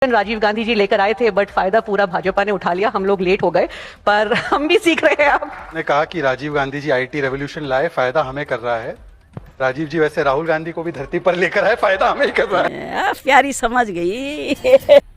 राजीव गांधी जी लेकर आए थे, बट फायदा पूरा भाजपा ने उठा लिया। हम लोग लेट हो गए, पर हम भी सीख रहे हैं। अब ने कहा कि राजीव गांधी जी आईटी रेवोल्यूशन लाए, फायदा हमें कर रहा है। राजीव जी वैसे राहुल गांधी को भी धरती पर लेकर आए, फायदा हमें ही कर रहा है। प्यारी समझ गई।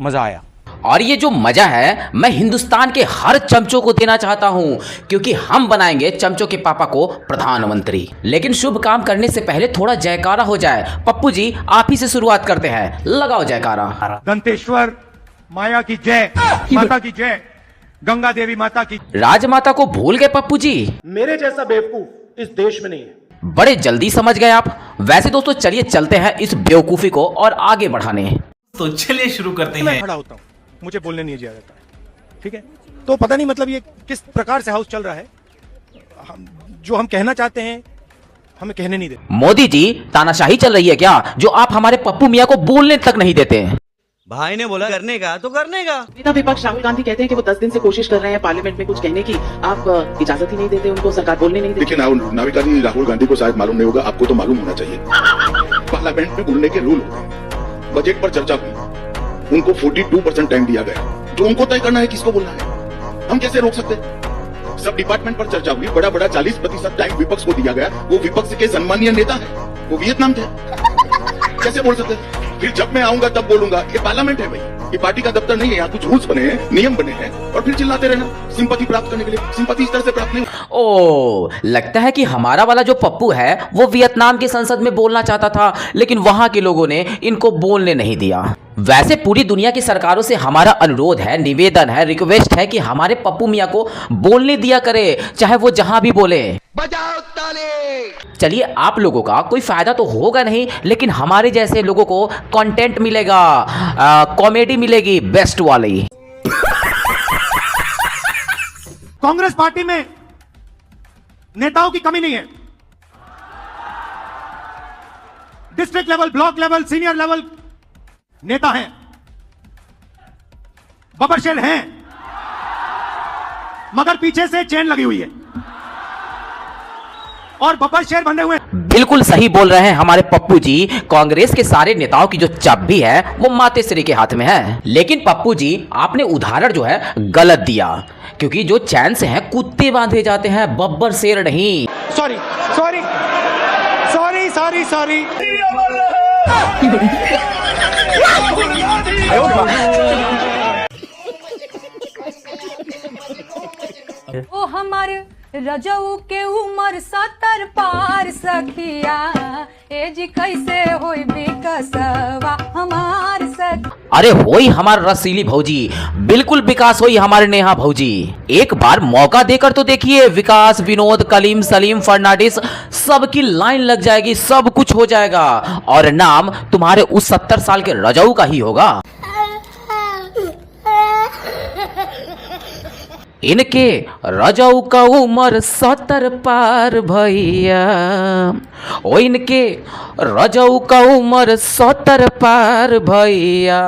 मजा आया। और ये जो मजा है मैं हिंदुस्तान के हर चमचों को देना चाहता हूं, क्योंकि हम बनाएंगे चमचों के पापा को प्रधानमंत्री। लेकिन शुभ काम करने से पहले थोड़ा जयकारा हो जाए। पप्पू जी आप ही से शुरुआत करते हैं, लगाओ जयकारा। दंतेश्वर माया की जय, माता की जय, गंगा देवी माता की। राजमाता को भूल गए पप्पू जी? मेरे जैसा बेवकूफ इस देश में नहीं है। बड़े जल्दी समझ गए आप। वैसे दोस्तों चलिए चलते हैं इस बेवकूफी को और आगे बढ़ाने। तो चलिए शुरू करते हैं। मैं खड़ा होता हूँ, मुझे बोलने नहीं दिया जाता है, ठीक है? तो पता नहीं मतलब ये किस प्रकार से हाउस चल रहा है। जो हम कहना चाहते हैं हमें कहने नहीं देते। मोदी जी तानाशाही चल रही है क्या, जो आप हमारे पप्पू मियाँ को बोलने तक नहीं देते? भाई ने बोला करने का तो करने का। नेता विपक्ष राहुल गांधी कहते हैं कि वो 10 दिन से कोशिश कर रहे हैं पार्लियामेंट में कुछ कहने की, आप इजाजत ही नहीं देते उनको, सरकार बोलने नहीं देती। देखिए नाविका जी, राहुल गांधी को शायद मालूम नहीं होगा, आपको तो मालूम होना चाहिए। पार्लियामेंट में बोलने के रूल होते हैं। बजट पर चर्चा हुई, उनको 42% टाइम दिया गया, जो उनको तय करना है किसको बोलना है। हम कैसे रोक सकते हैं? सब डिपार्टमेंट पर चर्चा हुई, बड़ा 40% टाइम विपक्ष को दिया गया। वो विपक्ष के सम्मानीय नेता है, वो वियतनाम थे, कैसे बोल सकते हैं? फिर जब मैं आऊंगा तब बोलूंगा। ये पार्लियामेंट है भाई, ये पार्टी का दफ्तर नहीं है। यहाँ कुछ रूल्स बने हैं, नियम बने हैं, और फिर चिल्लाते रहना सिंपैथी प्राप्त करने के लिए। सिंपैथी इस तरह से प्राप्त नहीं। ओ, लगता है कि हमारा वाला जो पप्पू है वो वियतनाम की संसद में बोलना चाहता था, लेकिन वहां के लोगों ने इनको बोलने नहीं दिया। वैसे पूरी दुनिया की सरकारों से हमारा अनुरोध है, निवेदन है, रिक्वेस्ट है कि हमारे पप्पू मियाँ को बोलने दिया करे, चाहे वो जहां भी बोले। बजाओ ताली। चलिए आप लोगों का कोई फायदा तो होगा नहीं, लेकिन हमारे जैसे लोगों को कंटेंट मिलेगा, कॉमेडी मिलेगी बेस्ट वाली। कांग्रेस पार्टी में नेताओं की कमी नहीं है। District level, block level, senior level नेता हैं, बबरशेर हैं, मगर पीछे से चेन लगी हुई है और बबरशेर बंधे हुए। बिल्कुल सही बोल रहे हैं हमारे पप्पू जी। कांग्रेस के सारे नेताओं की जो चाबी है वो मातेश्री के हाथ में है। लेकिन पप्पू जी आपने उदाहरण जो है गलत दिया, क्योंकि जो चैन से हैं कुत्ते बांधे जाते हैं, बब्बर शेर नहीं। Sorry sorry sorry sorry sorry. ओ हमारे रजऊ के उमर 70 पार सखिया, ए जी कैसे होई विकसवा हमार सखी। अरे होई हमार रसीली भौजी, बिल्कुल विकास होई हमारे नेहा भौजी। एक बार मौका देकर तो देखिए, विकास, विनोद, कलीम, सलीम, फर्नांडिस सबकी लाइन लग जाएगी, सब कुछ हो जाएगा, और नाम तुम्हारे उस 70 साल के रजऊ का ही होगा। इनके रजऊ का उम्र 70 पार भैया, ओ इनके रजऊ का उम्र 70 पार भैया,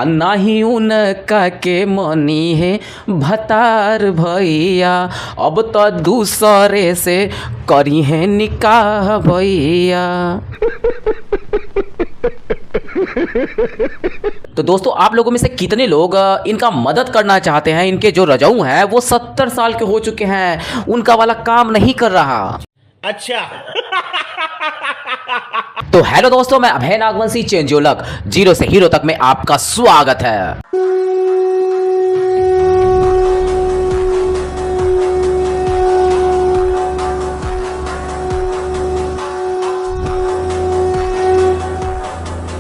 नहीं उनका के मनी है भतार भैया, अब तो दूसरे से करी है निकाह भैया। तो दोस्तों आप लोगों में से कितने लोग इनका मदद करना चाहते हैं? इनके जो रजऊ हैं वो 70 साल के हो चुके हैं, उनका वाला काम नहीं कर रहा। अच्छा। तो हेलो दोस्तों, मैं अभय नागवंशी चेंजोलक, जीरो से हीरो तक में आपका स्वागत है।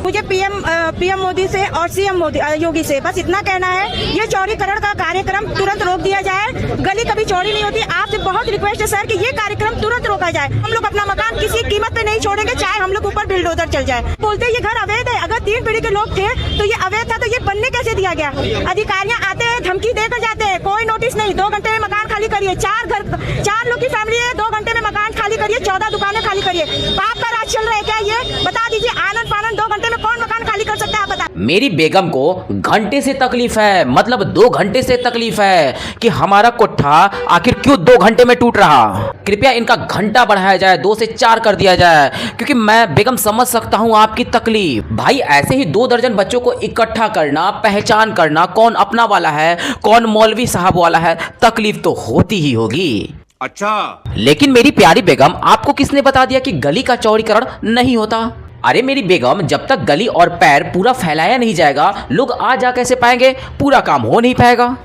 मुझे पीएम मोदी से और सीएम मोदी योगी से बस इतना कहना है, ये चौड़ीकरण का कार्यक्रम तुरंत रोक दिया जाए। गली कभी चौड़ी नहीं होती। आपसे बहुत रिक्वेस्ट है सर कि ये कार्यक्रम तुरंत रोका जाए। हम लोग अपना मकान किसी कीमत पे नहीं छोड़ेंगे, चाहे हम लोग ऊपर बिल्डोजर चल जाए। बोलते ये घर अवैध है, अगर 3 पीढ़ी के लोग थे तो ये अवैध था, तो ये बनने कैसे दिया गया? अधिकारियां आते हैं, धमकी देकर जाते हैं, कोई नोटिस नहीं। 2 घंटे में मकान खाली करिए। 4 लोग की फैमिली है, 2 घंटे में मकान खाली करिए, 14 दुकानें खाली करिए। बाप का राज चल रहा है क्या? ये बता दीजिए। आनंद फानंद 2 घंटे में कौन मकान खाली कर सकता है? आप बता। मेरी बेगम को घंटे से तकलीफ है, मतलब 2 घंटे से तकलीफ है कि हमारा कोठा आखिर क्यों 2 घंटे में टूट रहा। कृपया इनका घंटा बढ़ाया जाए, 2 से 4 कर दिया जाए, क्योंकि मैं बेगम समझ सकता हूं आपकी तकलीफ। भाई ऐसे ही 2 दर्जन बच्चों को इकट्ठा करना, पहचान करना कौन अपना वाला है कौन मौलवी साहब वाला है, तकलीफ तो होती ही होगी। अच्छा, लेकिन मेरी प्यारी बेगम, आपको किसने बता दिया कि गली का चौड़ीकरण नहीं होता? अरे मेरी बेगम, जब तक गली और पैर पूरा फैलाया नहीं जाएगा, लोग आ जा कैसे पाएंगे? पूरा काम हो नहीं पाएगा।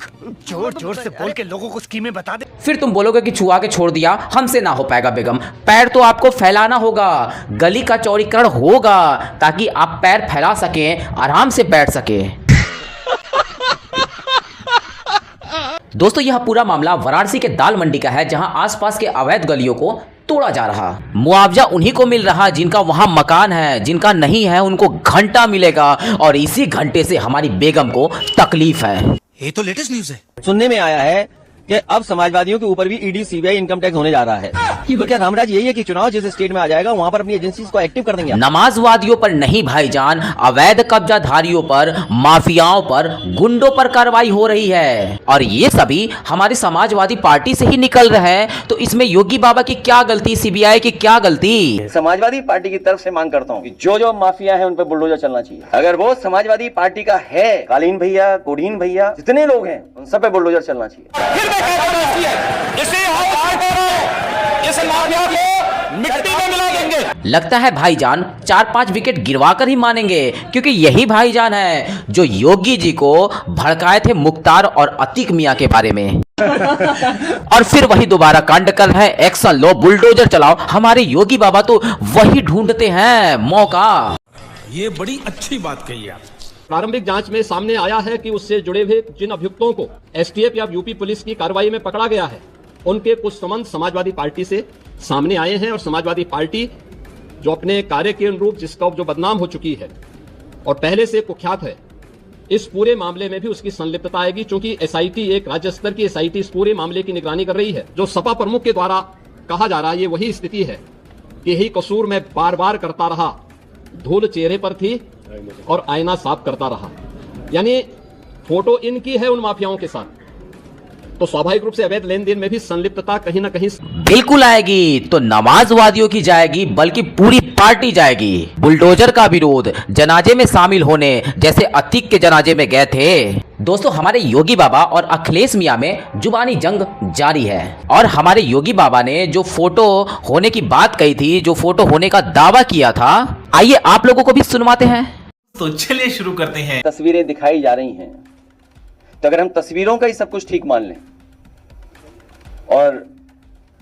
जोर जोर से बोल के लोगों को स्कीमें बता दे। फिर तुम बोलोगे कि छुआ के छोड़ दिया, हमसे ना हो पाएगा बेगम। पैर तो आपको फैलाना होगा, गली का चौड़ीकरण होगा ताकि आप पैर फैला सकें, आराम से बैठ सकें। दोस्तों, यह पूरा मामला वाराणसी के दाल मंडी का है, जहां आसपास के अवैध गलियों को तोड़ा जा रहा। मुआवजा उन्हीं को मिल रहा जिनका वहां मकान है, जिनका नहीं है उनको घंटा मिलेगा, और इसी घंटे से हमारी बेगम को तकलीफ है। ये तो लेटेस्ट न्यूज है। सुनने में आया है कि अब समाजवादियों के ऊपर भी ईडी सीबीआई इनकम टैक्स होने जा रहा है। तो क्या रामराज यही है कि चुनाव जिस स्टेट में आ जाएगा वहाँ पर अपनी एजेंसीज को एक्टिव कर देंगे? नमाजवादियों पर नहीं भाईजान, अवैध कब्जाधारियों पर, माफियाओं पर, गुंडों पर कार्रवाई हो रही है, और ये सभी हमारे समाजवादी पार्टी से ही निकल रहे हैं। तो इसमें योगी बाबा की क्या गलती, सीबीआई की क्या गलती? समाजवादी पार्टी की तरफ से मांग करता हूँ कि जो माफिया है उन पर बुलडोजर चलना चाहिए। अगर वो समाजवादी पार्टी का है, कालीन भैया, कोडीन भैया, जितने लोग हैं उन सब पे बुलडोजर चलना चाहिए। मिट्टी में मिला देंगे। लगता है भाईजान 4-5 विकेट गिरवा कर ही मानेंगे, क्योंकि यही भाईजान है जो योगी जी को भड़काए थे मुख्तार और अतीक मियां के बारे में। और फिर वही दोबारा कांड कर रहे हैं, एक्शन लो, बुलडोजर चलाओ। हमारे योगी बाबा तो वही ढूंढते हैं मौका। ये बड़ी अच्छी बात कही आप। प्रारंभिक जांच में सामने आया है कि उससे जुड़े हुए जिन अभियुक्तों को एसटीएफ या यूपी पुलिस की कार्रवाई में पकड़ा गया है, उनके कुछ संबंध समाजवादी पार्टी से सामने आए हैं, और समाजवादी पार्टी जो अपने कार्य के अनुरूप जिसका जो बदनाम हो चुकी है और पहले से कुख्यात है, इस पूरे मामले में भी उसकी संलिप्तता आएगी, क्योंकि एसआईटी, एक राज्य स्तर की एसआईटी इस पूरे मामले की निगरानी कर रही है। जो सपा प्रमुख के द्वारा कहा जा रहा है, ये वही स्थिति है कि यही कसूर मैं बार बार करता रहा, धूल चेहरे पर थी और आईना साफ करता रहा। यानी फोटो इनकी है उन माफियाओं के साथ, तो स्वाभाविक रूप से अवैध लेन देन में भी संलिप्तता कहीं ना कहीं बिल्कुल आएगी। तो नमाजवादियों की जाएगी, बल्कि पूरी पार्टी जाएगी। बुलडोजर का विरोध जनाजे में शामिल होने जैसे अतीक के जनाजे में गए थे। दोस्तों, हमारे योगी बाबा और अखिलेश मियां में जुबानी जंग जारी है, और हमारे योगी बाबा ने जो फोटो होने की बात कही थी, जो फोटो होने का दावा किया था, आइए आप लोगों को भी सुनवाते हैं। तो चलिए शुरू करते हैं। तस्वीरें दिखाई जा रही हैं, तो अगर हम तस्वीरों का ही सब कुछ ठीक मान लें और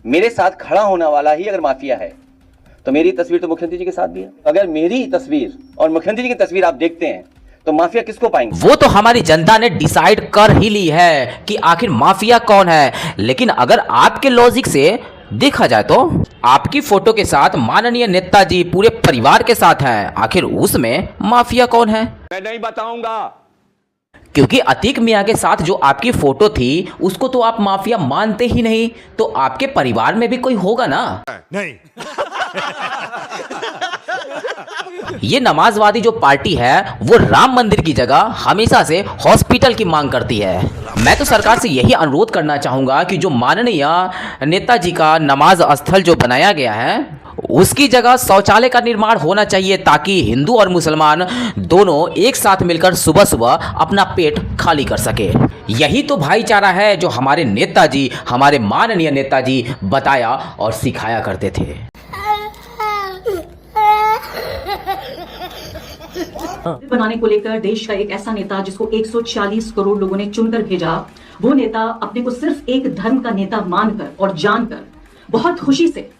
मेरे साथ खड़ा होने वाला ही अगर माफिया है, तो मेरी तस्वीर तो मुख्यमंत्री जी के साथ भी है। अगर मेरी तस्वीर और मुख्यमंत्री जी की तस्वीर आप देखते हैं, तो माफिया किसको पाएंगे? वो तो हमारी जनता ने डिसाइड कर ही ली है कि आखिर माफिया कौन है। लेकिन अगर आपके लॉजिक से देखा जाए तो आपकी फोटो के साथ माननीय नेताजी पूरे परिवार के साथ हैं, आखिर उसमें माफिया कौन है? मैं नहीं बताऊंगा, क्योंकि अतीक मियां के साथ जो आपकी फोटो थी उसको तो आप माफिया मानते ही नहीं, तो आपके परिवार में भी कोई होगा ना? नहीं। ये नमाजवादी जो पार्टी है वो राम मंदिर की जगह हमेशा से हॉस्पिटल की मांग करती है। मैं तो सरकार से यही अनुरोध करना चाहूंगा कि जो माननीय नेताजी का नमाज स्थल जो बनाया गया है, उसकी जगह शौचालय का निर्माण होना चाहिए, ताकि हिंदू और मुसलमान दोनों एक साथ मिलकर सुबह सुबह अपना पेट खाली कर सके। यही तो भाईचारा है जो हमारे नेताजी, हमारे माननीय नेताजी बताया और सिखाया करते थे। बनाने को लेकर देश का एक ऐसा नेता जिसको 140 करोड़ लोगों ने चुनकर भेजा, वो नेता अपने को सिर्फ एक धर्म का नेता मानकर और जानकर बहुत खुशी से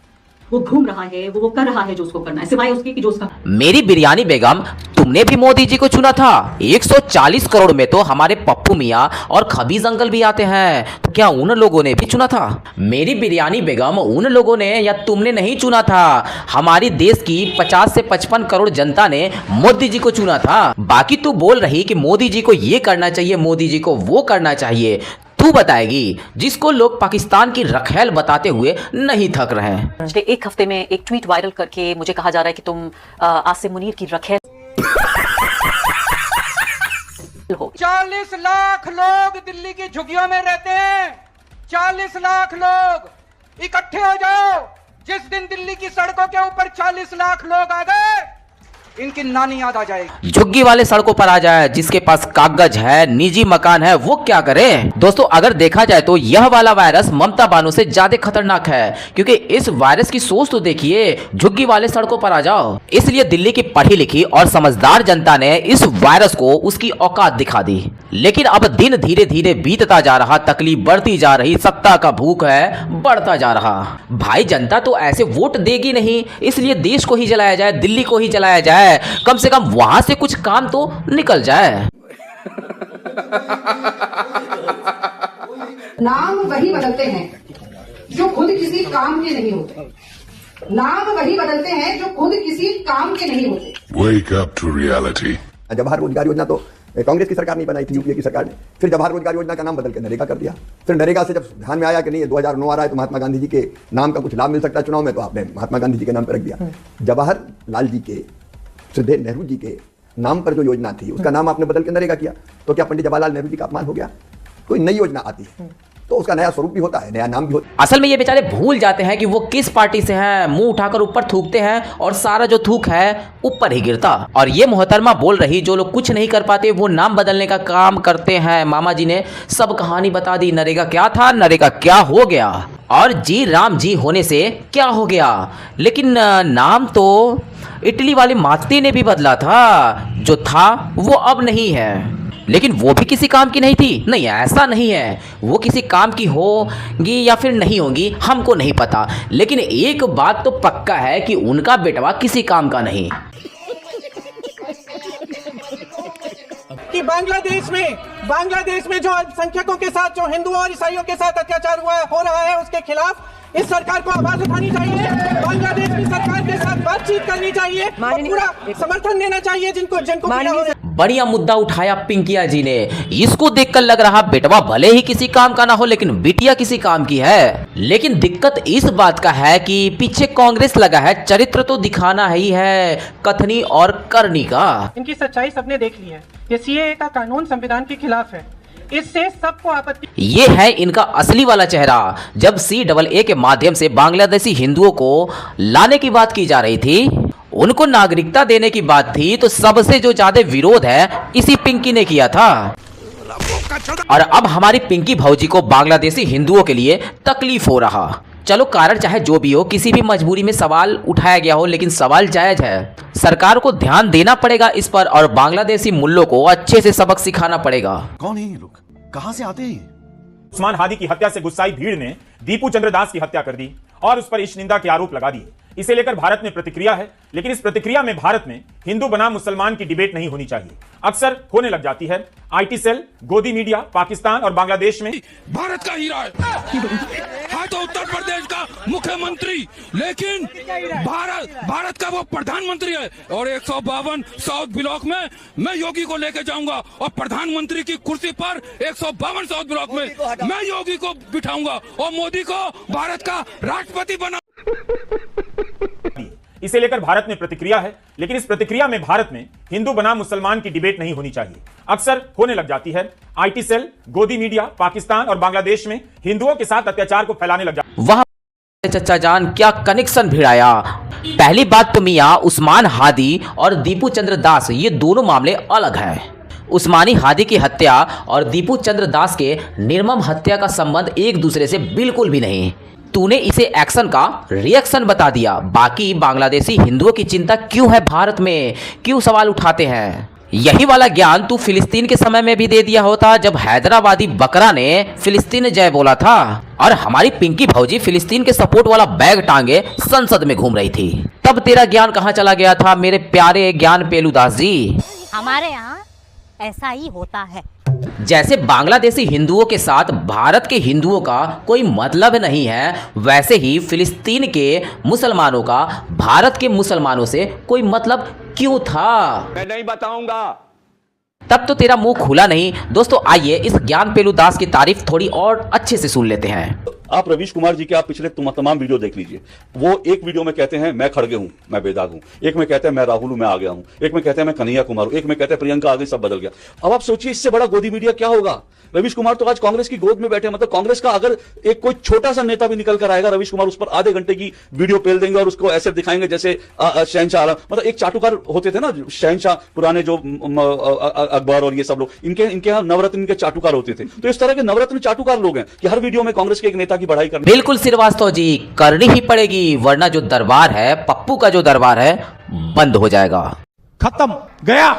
वो घूम रहा है, वो कर रहा है जो उसको करना है, सिवाय उसके कि जो उसका। मेरी बिरयानी बेगम, तुमने भी मोदी जी को चुना था। 140 करोड़ में तो हमारे पप्पू मियां और खबीज अंकल भी आते हैं, तो क्या उन लोगों ने भी चुना था? मेरी बिरयानी बेगम, उन लोगों ने या तुमने नहीं चुना था। हमारी देश की 50 से 55 करोड़ जनता ने मोदी जी को चुना था। बाकी तू बोल रही कि मोदी जी को ये करना चाहिए, मोदी जी को वो करना चाहिए। तू बताएगी जिसको लोग पाकिस्तान की रखेल बताते हुए नहीं थक रहे हैं। पिछले एक हफ्ते में एक ट्वीट वायरल करके मुझे कहा जा रहा है कि तुम आसिम मुनीर की रखेल हो। 40 लाख लोग दिल्ली की झुग्गियों में रहते हैं। 40 लाख लोग इकट्ठे हो जाओ। जिस दिन दिल्ली की सड़कों के ऊपर 40 लाख लोग आ गए, इनकी नानी याद आ जाएगी। झुग्गी वाले सड़कों पर आ जाए, जिसके पास कागज है, निजी मकान है, वो क्या करे। दोस्तों अगर देखा जाए तो यह वाला वायरस ममता बानो से ज्यादा खतरनाक है, क्योंकि इस वायरस की सोच तो देखिए, झुग्गी वाले सड़कों पर आ जाओ। इसलिए दिल्ली की पढ़ी लिखी और समझदार जनता ने इस वायरस को उसकी औकात दिखा दी। लेकिन अब दिन धीरे धीरे बीतता जा रहा, तकलीफ बढ़ती जा रही, सत्ता का भूख है बढ़ता जा रहा। भाई जनता तो ऐसे वोट देगी नहीं, इसलिए देश को ही जलाया जाए, दिल्ली को ही जलाया जाए, कम से कम वहां से कुछ काम तो निकल जाए। नाम वही बदलते हैं जो खुद किसी काम के नहीं होते। नाम वही बदलते हैं जो खुद किसी काम के नहीं होते। Wake up to reality. Jawahar रोजगार योजना तो कांग्रेस की सरकार नहीं बनाई थी, यूपीए की सरकार ने। फिर जवाहर रोजगार योजना का नाम बदल के नरेगा कर दिया। फिर नरेगा से जब ध्यान में आया कि नहीं 2009 आ रहा है तो महात्मा गांधी जी के नाम का कुछ लाभ मिल सकता है चुनाव में, तो आपने महात्मा गांधी जी के नाम पर रख दिया। जवाहरलाल जी के, श्री नेहरू जी के नाम पर जो योजना थी उसका नाम आपने बदल के नरेगा किया, तो क्या पंडित जवाहरलाल नेहरू जी का अपमान हो गया? कोई नई योजना आती है तो उसका नया स्वरूप भी होता है, नया नाम भी होता है। असल में ये बेचारे भूल जाते हैं कि वो किस पार्टी से हैं, मुंह उठाकर ऊपर थूकते हैं और सारा जो थूक है ऊपर ही गिरता। और ये मोहतरमा बोल रही, जो लोग कुछ नहीं कर पाते वो नाम बदलने का काम करते हैं। मामा जी ने सब कहानी बता दी, नरेगा क्या था, नरेगा क्या हो गया, और जी राम जी होने से क्या हो गया। लेकिन नाम तो इटली वाली माती ने भी बदला था, जो था वो अब नहीं है। लेकिन वो भी किसी काम की नहीं थी। नहीं, ऐसा नहीं है, वो किसी काम की होगी या फिर नहीं होगी हमको नहीं पता, लेकिन एक बात तो पक्का है कि उनका बेटवा किसी काम का नहीं। कि बांग्लादेश में जो अल्पसंख्यकों के साथ, जो हिंदुओं और ईसाइयों के साथ अत्याचार हो रहा है, उसके खिलाफ इस सरकार को आवाज उठानी चाहिए। बांग्लादेश की सरकार के साथ बातचीत करनी चाहिए और पूरा समर्थन देना चाहिए जिनको पीड़ा हो रही है। बढ़िया मुद्दा उठाया पिंकिया जी ने। इसको देखकर लग रहा बेटवा भले ही किसी काम का ना हो, लेकिन बिटिया किसी काम की है। लेकिन दिक्कत इस बात का है कि पीछे कांग्रेस लगा है, चरित्र तो दिखाना ही है, कथनी और करनी का। इनकी सच्चाई सबने देख ली है। ये सीएए का कानून संविधान के खिलाफ है, इससे सबको आपत्ति। ये है इनका असली वाला चेहरा। जब CAA के माध्यम से बांग्लादेशी हिंदुओं को लाने की बात की जा रही थी, उनको नागरिकता देने की बात थी, तो सबसे जो ज्यादा विरोध है इसी पिंकी ने किया था। और अब हमारी पिंकी भौजी को बांग्लादेशी हिंदुओं के लिए तकलीफ हो रहा। चलो कारण चाहे जो भी हो, किसी भी मजबूरी में सवाल उठाया गया हो, लेकिन सवाल जायज है। सरकार को ध्यान देना पड़ेगा इस पर, और बांग्लादेशी मुल्लों को अच्छे से सबक सिखाना पड़ेगा। कौन है ये लोग, कहां से आते हैं? उस्मान हादी की हत्या से गुस्साई भीड़ ने दीपू चंद्र दास की हत्या कर दी और उस पर इश्क निंदा के आरोप लगा दिए। इसे लेकर भारत में प्रतिक्रिया है, लेकिन इस प्रतिक्रिया में भारत में हिंदू बनाम मुसलमान की डिबेट नहीं होनी चाहिए। अक्सर होने लग जाती है। IT सेल, गोदी मीडिया, पाकिस्तान और बांग्लादेश में भारत का हीरा है तो उत्तर प्रदेश का मुख्यमंत्री, लेकिन भारत का वो प्रधानमंत्री है। और 152 साउथ ब्लॉक में मैं योगी को लेके जाऊंगा और प्रधानमंत्री की कुर्सी पर 152 साउथ ब्लॉक में मैं योगी को बिठाऊंगा और मोदी को भारत का राष्ट्रपति बना। इसे लेकर भारत में प्रतिक्रिया है, लेकिन इस प्रतिक्रिया में भारत में हिंदू बनाम मुसलमान की डिबेट नहीं होनी चाहिए। अक्सर होने लग जाती है। IT सेल, गोदी मीडिया, पाकिस्तान और बांग्लादेश में हिंदुओं के साथ अत्याचार को फैलाने लग जाती है। वहां चचा जान क्या कनेक्शन भिड़ाया। पहली बात तो मियां उस्मान हादी और दीपू चंद्र दास, ये दोनों मामले अलग हैं। उस्मानी हादी की हत्या और दीपू चंद्र दास के निर्मम हत्या का संबंध एक दूसरे से बिल्कुल भी नहीं। तूने इसे एक्शन का रिएक्शन बता दिया। बाकी बांग्लादेशी हिंदुओं की चिंता क्यों है भारत में, क्यों सवाल उठाते हैं? यही वाला ज्ञान तू फिलिस्तीन के समय में भी दे दिया होता, जब हैदराबादी बकरा ने फिलिस्तीन जय बोला था और हमारी पिंकी भौजी फिलिस्तीन के सपोर्ट वाला बैग टांगे संसद में घूम रही थी। तब तेरा ज्ञान कहाँ चला गया था मेरे प्यारे ज्ञान पेलूदास जी? हमारे यहाँ ऐसा ही होता है। जैसे बांग्लादेशी हिंदुओं के साथ भारत के हिंदुओं का कोई मतलब नहीं है, वैसे ही फिलिस्तीन के मुसलमानों का भारत के मुसलमानों से कोई मतलब क्यों था? मैं नहीं बताऊंगा। तब तो तेरा मुंह खुला नहीं। दोस्तों आइए इस ज्ञान पेलूदास की तारीफ थोड़ी और अच्छे से सुन लेते हैं। आप रवीश कुमार जी के आप पिछले तमाम वीडियो देख लीजिए। वो एक वीडियो में कहते हैं मैं खड़गे हूं, मैं बेदाग हूं, एक में कहते हैं मैं राहुल हूं, मैं आ गया हूं, एक में कहते हैं मैं कन्हैया कुमार हूं, एक में कहते हैं प्रियंका आ गई, सब बदल गया। अब आप सोचिए इससे बड़ा गोदी मीडिया क्या होगा। रवीश कुमार तो आज कांग्रेस की गोद में बैठे, मतलब कांग्रेस का अगर एक कोई छोटा सा नेता भी निकल कर आएगा, रवीश कुमार उस पर आधे घंटे की वीडियो पेल देंगे और उसको ऐसे दिखाएंगे जैसे शहनशाह आलम, मतलब एक चाटुकार होते थे ना शहनशाह पुराने जो अकबर और ये सब लोग, इनके यहाँ नवरत्न के चाटुकार होते थे। तो इस तरह के नवरत्न चाटुकार लोग हैं कि हर वीडियो में कांग्रेस के एक नेता की बढ़ाई करनी। बिल्कुल श्रीवास्तव जी, करनी ही पड़ेगी, वरना जो दरबार है, पप्पू का जो दरबार है, बंद हो जाएगा। खत्म गया।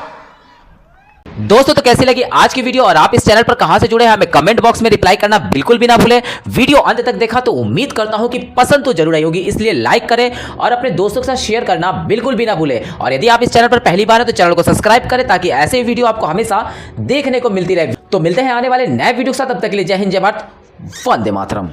दोस्तों तो कैसी लगी आज की वीडियो और आप इस चैनल पर कहां से जुड़े हैं हमें कमेंट बॉक्स में रिप्लाई करना बिल्कुल भी ना भूलें। वीडियो अंत तक देखा तो उम्मीद करता हूं कि पसंद तो जरूर आई होगी, इसलिए लाइक करें और अपने दोस्तों के साथ शेयर करना बिल्कुल भी ना भूलें। और यदि आप इस चैनल पर पहली बार है तो चैनल को सब्सक्राइब करें ताकि ऐसे वीडियो आपको हमेशा देखने को मिलती रहे। तो मिलते हैं आने वाले नए वीडियो के साथ, तब तक के लिए जय हिंद, जय भारत, वंदे मातरम।